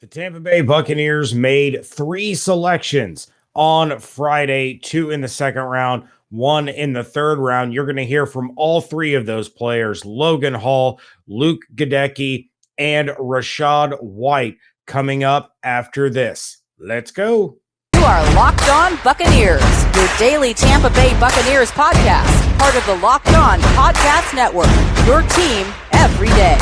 The Tampa Bay Buccaneers made 3 selections on Friday, 2 in the second round, 1 in the third round. You're going to hear from all 3 of those players, Logan Hall, Luke Goedeke, and Rachaad White, coming up after this. Let's go. You are Locked On Buccaneers, your daily Tampa Bay Buccaneers podcast, part of the Locked On Podcast Network, your team every day.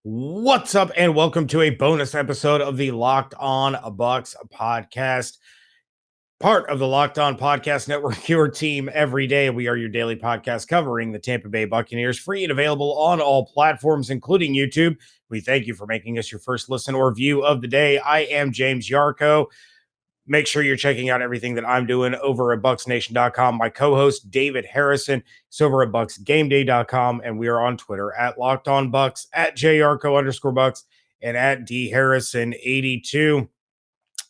What's up, and welcome to a bonus episode of the Locked On Bucs Podcast, part of the Locked On Podcast Network, your team every day. We are your daily podcast covering the Tampa Bay Buccaneers, free and available on all platforms, including YouTube. We thank you for making us your first listen or view of the day. I am James Yarcho. Make sure you're checking out everything that I'm doing over at BucsNation.com. My co-host, David Harrison, is over at BucsGameDay.com, and we are on Twitter at LockedOnBucs, at JYarcho_Bucs, and at DHarrison82.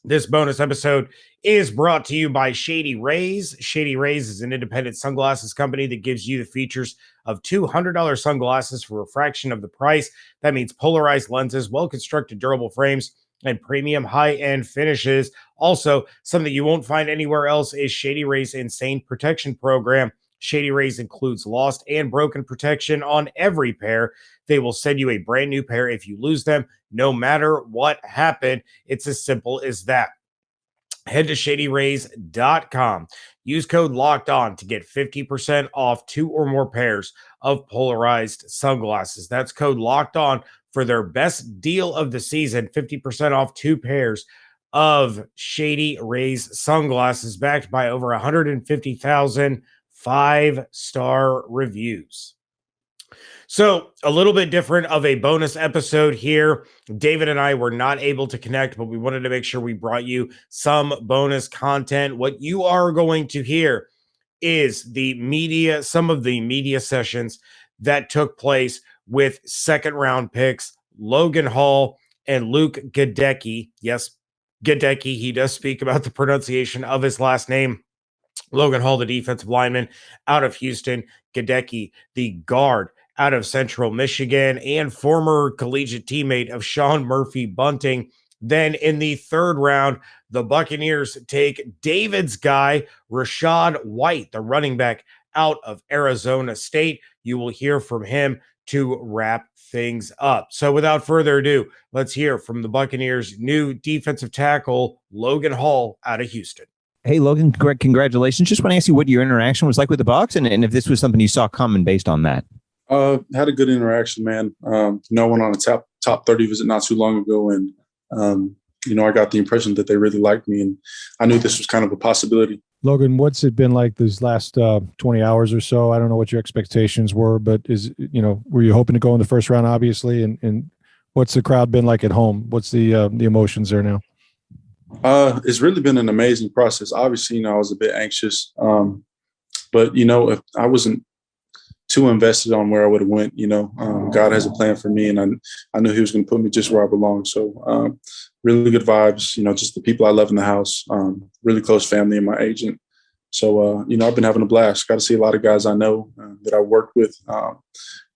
This bonus episode is brought to you by Shady Rays. Shady Rays is an independent sunglasses company that gives you the features of $200 sunglasses for a fraction of the price. That means polarized lenses, well-constructed durable frames, and premium high-end finishes. Also, something you won't find anywhere else is Shady Rays' Insane Protection Program. Shady Rays includes lost and broken protection on every pair. They will send you a brand new pair if you lose them, no matter what happened. It's as simple as that. Head to ShadyRays.com. Use code LOCKEDON to get 50% off 2 or more pairs of polarized sunglasses. That's code LOCKEDON for their best deal of the season, 50% off 2 pairs of Shady Rays sunglasses, backed by over 150,000 5-star reviews. So a little bit different of a bonus episode here. David and I were not able to connect, but we wanted to make sure we brought you some bonus content. What you are going to hear is some of the media sessions that took place with second round picks, Logan Hall and Luke Goedeke. Yes, Goedeke. He does speak about the pronunciation of his last name. Logan Hall, the defensive lineman out of Houston. Goedeke, the guard out of Central Michigan and former collegiate teammate of Sean Murphy Bunting. Then in the third round, the Buccaneers take David's guy, Rachaad White, the running back out of Arizona State. You will hear from him to wrap things up. So without further ado, let's hear from the Buccaneers' new defensive tackle, Logan Hall out of Houston. Hey, Logan, congratulations. Just want to ask you what your interaction was like with the Bucs and if this was something you saw coming based on that. Had a good interaction, man. Went on a top 30 visit not too long ago, and I got the impression that they really liked me, and I knew this was kind of a possibility. Logan, what's it been like these last 20 hours or so? I don't know what your expectations were, but were you hoping to go in the first round, obviously, and what's the crowd been like at home? What's the emotions there now? It's really been an amazing process. Obviously, I was a bit anxious, but if I wasn't too invested on where I would have went, God has a plan for me, and I knew he was going to put me just where I belong. So really good vibes, just the people I love in the house, really close family and my agent. So, I've been having a blast. Got to see a lot of guys I know that I worked with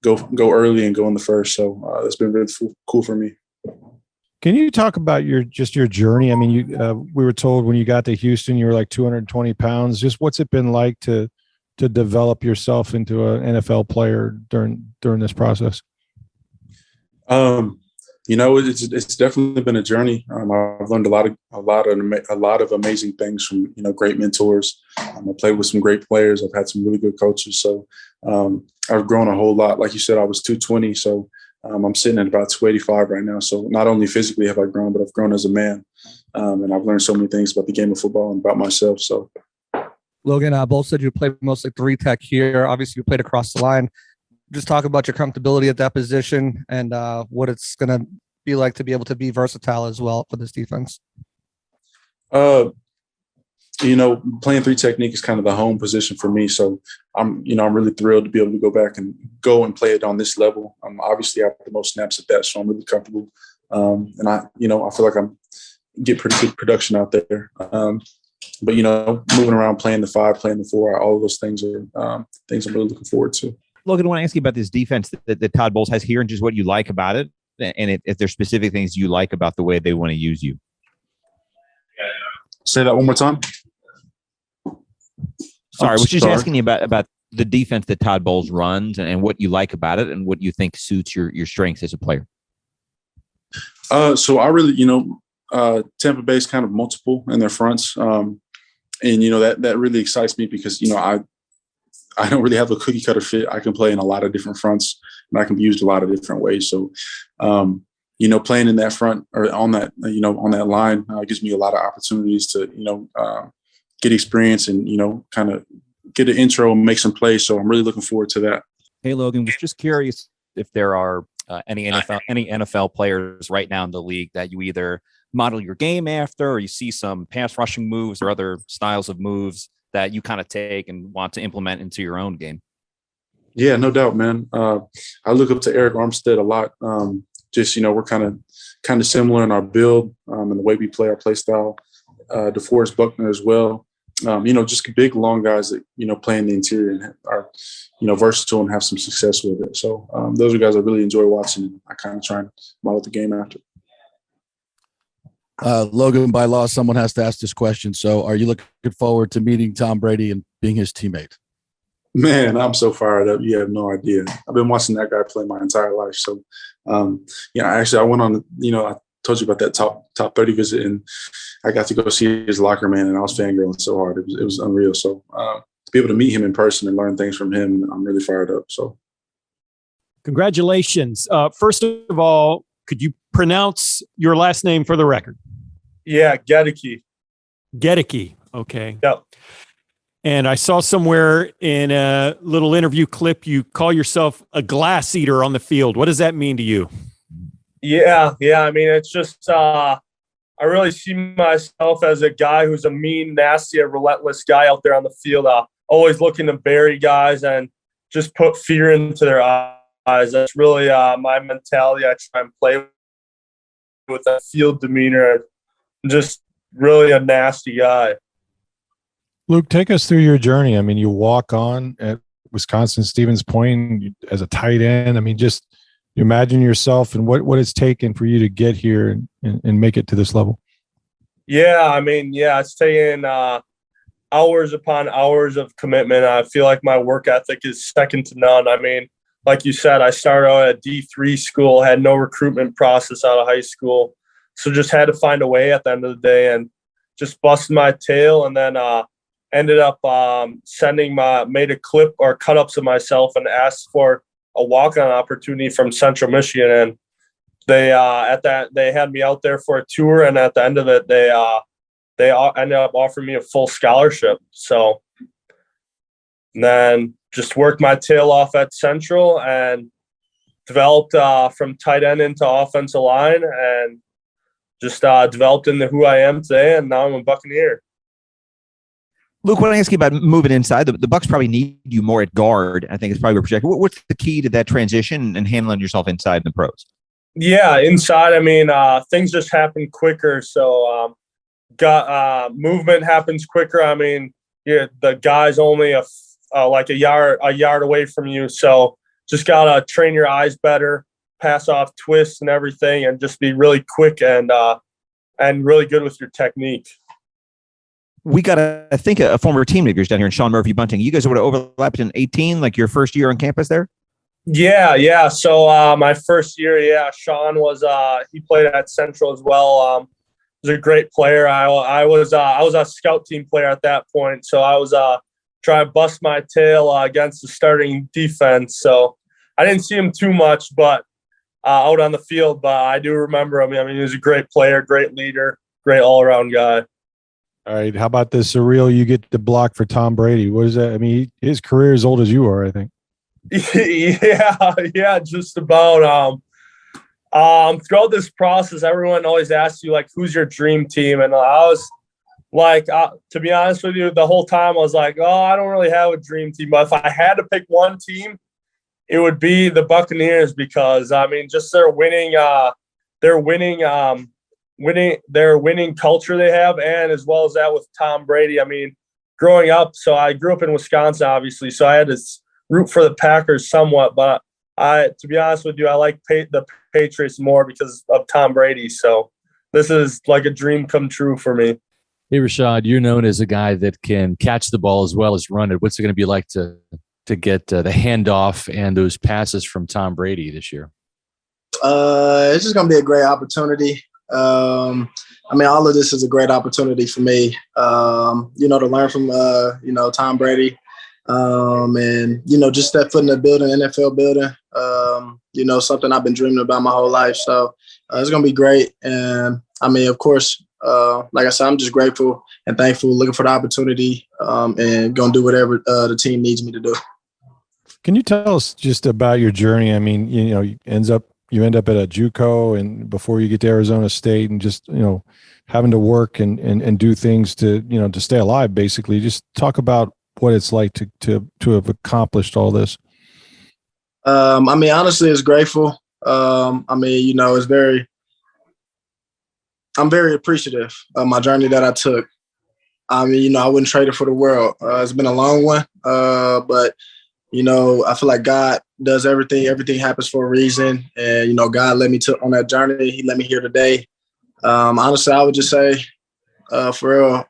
go early and go in the first. So it's been really cool for me. Can you talk about your journey? I mean, we were told when you got to Houston, you were like 220 pounds. Just what's it been like to develop yourself into an NFL player during this process? It's definitely been a journey. I've learned a lot of amazing things from great mentors. I played with some great players. I've had some really good coaches. So I've grown a whole lot. Like you said, I was 220, so I'm sitting at about 285 right now. So not only physically have I grown, but I've grown as a man, and I've learned so many things about the game of football and about myself. So. Logan, both said you played mostly 3-tech here. Obviously, you played across the line. Just talk about your comfortability at that position and what it's going to be like to be able to be versatile as well for this defense. Playing 3 technique is kind of the home position for me. So I'm really thrilled to be able to go and play it on this level. Obviously I have the most snaps at that, so I'm really comfortable. And I feel like I'm get pretty good production out there. But, moving around, playing the 5, playing the 4, all of those things are things I'm really looking forward to. Logan, I want to ask you about this defense that Todd Bowles has here and just what you like about it. And if there's specific things you like about the way they want to use you. Say that one more time. Sorry, I was just asking you about the defense that Todd Bowles runs and what you like about it and what you think suits your strengths as a player. So I really, Tampa Bay's kind of multiple in their fronts. And, that really excites me because, I don't really have a cookie cutter fit. I can play in a lot of different fronts and I can be used a lot of different ways. So, playing in that front or on that, on that line gives me a lot of opportunities to, get experience and, kind of get an intro and make some plays. So I'm really looking forward to that. Hey, Logan, was just curious if there are any NFL players right now in the league that you either model your game after, or you see some pass rushing moves or other styles of moves that you kind of take and want to implement into your own game. Yeah, no doubt, man. I look up to Eric Armstead a lot. We're kind of similar in our build and the way we play our play style. DeForest Buckner as well. Just big, long guys that, play in the interior and are, versatile and have some success with it. So those are guys I really enjoy watching. And I kind of try and model the game after. Logan, by law, someone has to ask this question. So are you looking forward to meeting Tom Brady and being his teammate? Man, I'm so fired up. You have no idea. I've been watching that guy play my entire life. So, actually I went on, I told you about that top 30 visit and I got to go see his locker, man. And I was fangirling so hard. It was unreal. So to be able to meet him in person and learn things from him, I'm really fired up. So. Congratulations. First of all, could you pronounce your last name for the record? Yeah, Goedeke. Goedeke. Okay. Yep. And I saw somewhere in a little interview clip, you call yourself a glass eater on the field. What does that mean to you? Yeah. I mean, it's just I really see myself as a guy who's a mean, nasty, and relentless guy out there on the field, always looking to bury guys and just put fear into their eyes. That's really my mentality. I try and play with that field demeanor. Just really a nasty guy. Luke, take us through your journey. I mean, you walk on at Wisconsin Stevens Point as a tight end. I mean, just you imagine yourself and what it's taken for you to get here and make it to this level. Yeah, I mean, it's taken hours upon hours of commitment. I feel like my work ethic is second to none. I mean, like you said, I started out at D3 school, had no recruitment process out of high school. So just had to find a way at the end of the day and just busted my tail and then ended up made a clip or cut-ups of myself and asked for a walk-on opportunity from Central Michigan. And they had me out there for a tour. And at the end of it, they ended up offering me a full scholarship. So then just worked my tail off at Central and developed from tight end into offensive line and just developed into who I am today, and now I'm a Buccaneer. Luke, when I ask you about moving inside, the Bucs probably need you more at guard. I think it's probably projected. What's the key to that transition and handling yourself inside in the pros? Yeah, inside, I mean, things just happen quicker. So movement happens quicker. I mean, the guy's only like a yard away from you. So just got to train your eyes better, pass off twists and everything, and just be really quick and really good with your technique. We got, I think, a former teammate of yours down here in Sean Murphy Bunting. You guys would have overlapped in 18, like your first year on campus there? Yeah. So my first year, Sean was he played at Central as well. He was a great player. I was a scout team player at that point, so I was trying to bust my tail against the starting defense. So I didn't see him too much, but out on the field. But I do remember him. I mean, he was a great player, great leader, great all-around guy. All right. How about this surreal? You get the block for Tom Brady. What is that? I mean, his career is as old as you are, I think. Yeah, just about. Throughout this process, everyone always asks you, like, who's your dream team? And I was like, to be honest with you, the whole time I was like, I don't really have a dream team. But if I had to pick one team, it would be the Buccaneers because, I mean, just they're winning their winning culture they have, and as well as that with Tom Brady. I mean, growing up, so I grew up in Wisconsin, obviously, so I had to root for the Packers somewhat, but to be honest with you, I like the Patriots more because of Tom Brady. So this is like a dream come true for me. Hey, Rashaad, you're known as a guy that can catch the ball as well as run it. What's it going to be like to get the handoff and those passes from Tom Brady this year? It's just going to be a great opportunity. I mean, all of this is a great opportunity for me, to learn from, Tom Brady. And, just step foot in the building, NFL building, something I've been dreaming about my whole life. So it's going to be great. And I mean, of course, like I said, I'm just grateful and thankful, looking for the opportunity, and going to do whatever the team needs me to do. Can you tell us just about your journey? I mean, you end up at a JUCO and before you get to Arizona State and just, having to work and do things to stay alive, basically. Just talk about what it's like to have accomplished all this. I mean, honestly, it's grateful. I'm very appreciative of my journey that I took. I mean, I wouldn't trade it for the world. It's been a long one, but I feel like God does everything. Everything happens for a reason. And, God led me on that journey. He led me here today. Honestly, I would just say, for real,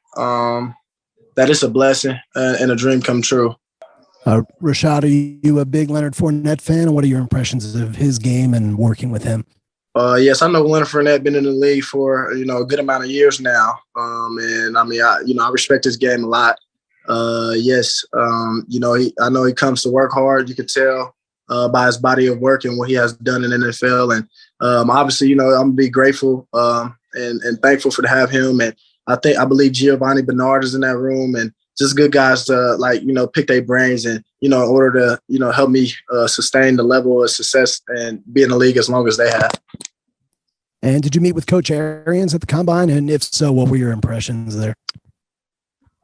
that it's a blessing and a dream come true. Rashaad, are you a big Leonard Fournette fan? And what are your impressions of his game and working with him? Yes, I know Leonard Fournette been in the league for, a good amount of years now. And I mean, I respect his game a lot. Yes. I know he comes to work hard. You could tell by his body of work and what he has done in the NFL. And obviously, I'm gonna be grateful and thankful to have him. And I believe Giovanni Bernard is in that room, and just good guys to pick their brains and in order to help me sustain the level of success and be in the league as long as they have. And did you meet with Coach Arians at the Combine? And if so, what were your impressions there?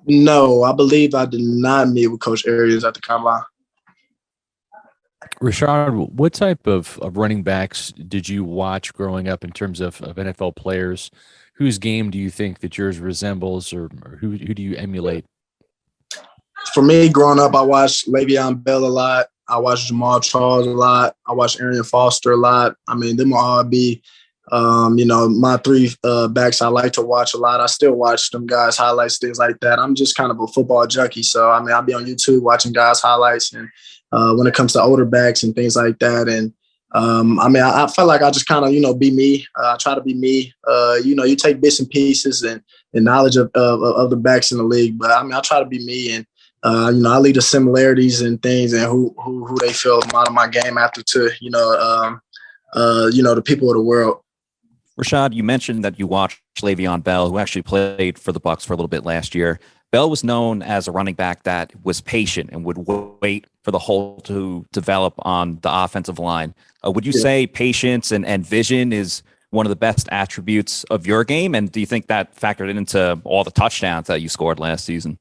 No, I believe I did not meet with Coach Arians at the Combine. Rashaad, what type of running backs did you watch growing up in terms of NFL players? Whose game do you think that yours resembles, or who do you emulate? For me, growing up, I watched Le'Veon Bell a lot. I watched Jamal Charles a lot. I watched Arian Foster a lot. I mean, them will all be, my three backs I like to watch a lot. I still watch them guys' highlights, things like that. I'm just kind of a football junkie. So, I mean, I'll be on YouTube watching guys' highlights and when it comes to older backs and things like that. And, I felt like I just kind of, be me. I try to be me. You take bits and pieces and knowledge of the backs in the league. But, I mean, I try to be me. And, I leave the similarities and things and who they feel model my game after to, the people of the world. Rashaad, you mentioned that you watched Le'Veon Bell, who actually played for the Bucs for a little bit last year. Bell was known as a running back that was patient and would wait for the hole to develop on the offensive line. Would you say patience and vision is one of the best attributes of your game? And do you think that factored into all the touchdowns that you scored last season?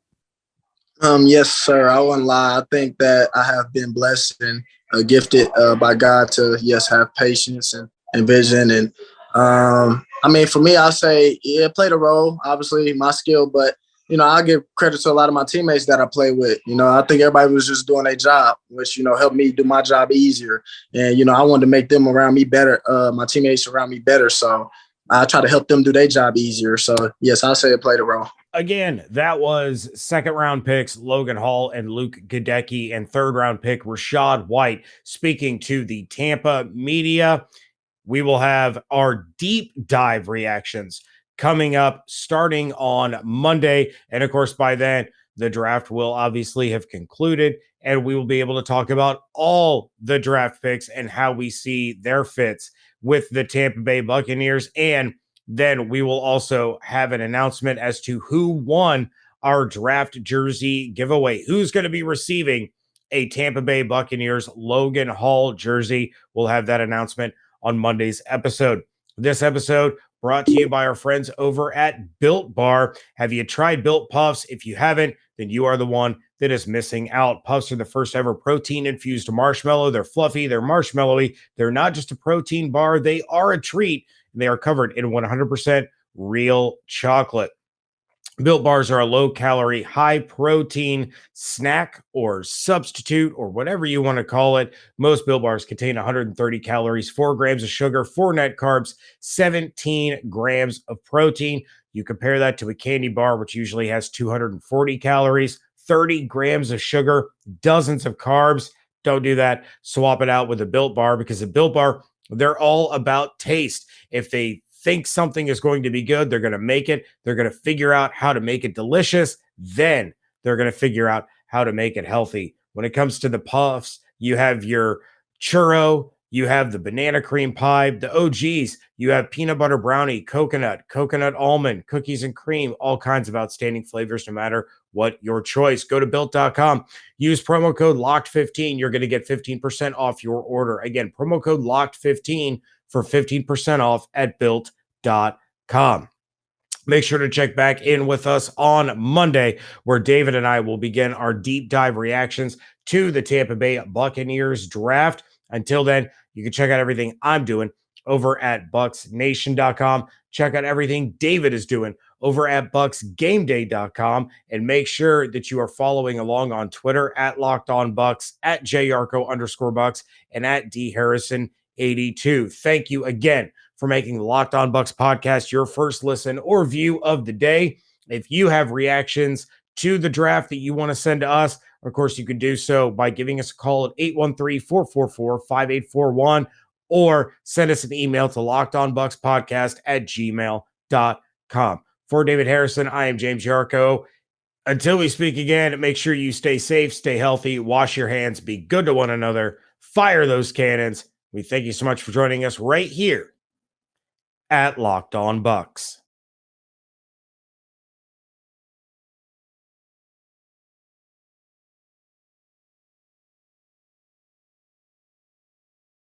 Yes, sir. I won't lie. I think that I have been blessed and gifted by God to, have patience and vision. And, for me, I'll say, it played a role, obviously, my skill, but, I give credit to a lot of my teammates that I play with. I think everybody was just doing their job, which, helped me do my job easier. And, I wanted to make them around me better, my teammates around me better. So I try to help them do their job easier. So, yes, I'll say it played a role. Again, that was second-round picks Logan Hall and Luke Goedeke and third-round pick Rachaad White speaking to the Tampa media. We will have our deep dive reactions coming up starting on Monday. And, of course, by then, the draft will obviously have concluded, and we will be able to talk about all the draft picks and how we see their fits with the Tampa Bay Buccaneers. And then we will also have an announcement as to who won our draft jersey giveaway. Who's going to be receiving a Tampa Bay Buccaneers Logan Hall jersey? We'll have that announcement on Monday's episode. This episode brought to you by our friends over at Built Bar. Have you tried Built Puffs? If you haven't, then you are the one that is missing out. Puffs are the first ever protein-infused marshmallow. They're fluffy. They're marshmallowy. They're not just a protein bar. They are a treat. and they are covered in 100% real chocolate. Built Bars are a low-calorie, high-protein snack or substitute or whatever you want to call it. Most Built Bars contain 130 calories, 4 grams of sugar, 4 net carbs, 17 grams of protein. You compare that to a candy bar, which usually has 240 calories, 30 grams of sugar, dozens of carbs. Don't do that. Swap it out with a Built Bar, because a Built Bar, they're all about taste. If they think something is going to be good, they're going to make it. They're going to figure out how to make it delicious. Then they're going to figure out how to make it healthy. When it comes to the puffs, you have your churro, you have the banana cream pie, the OGs, you have peanut butter brownie, coconut almond, cookies and cream, all kinds of outstanding flavors, no matter what your choice. Go to built.com, use promo code LOCKED15. You're going to get 15% off your order. Again, promo code LOCKED15 for 15% off at built.com. Make sure to check back in with us on Monday, where David and I will begin our deep dive reactions to the Tampa Bay Buccaneers draft. Until then, you can check out everything I'm doing over at BucsNation.com. Check out everything David is doing over at BucsGameDay.com. And make sure that you are following along on Twitter at Locked On Bucs, at JYarcho_Bucs, and at DHarrison82. Thank you again for making the Locked On Bucs podcast your first listen or view of the day. If you have reactions to the draft that you want to send to us, of course, you can do so by giving us a call at 813-444-5841 or send us an email to lockedonbucspodcast@gmail.com. For David Harrison, I am James Yarcho. Until we speak again, make sure you stay safe, stay healthy, wash your hands, be good to one another, fire those cannons. We thank you so much for joining us right here at Locked On Bucs.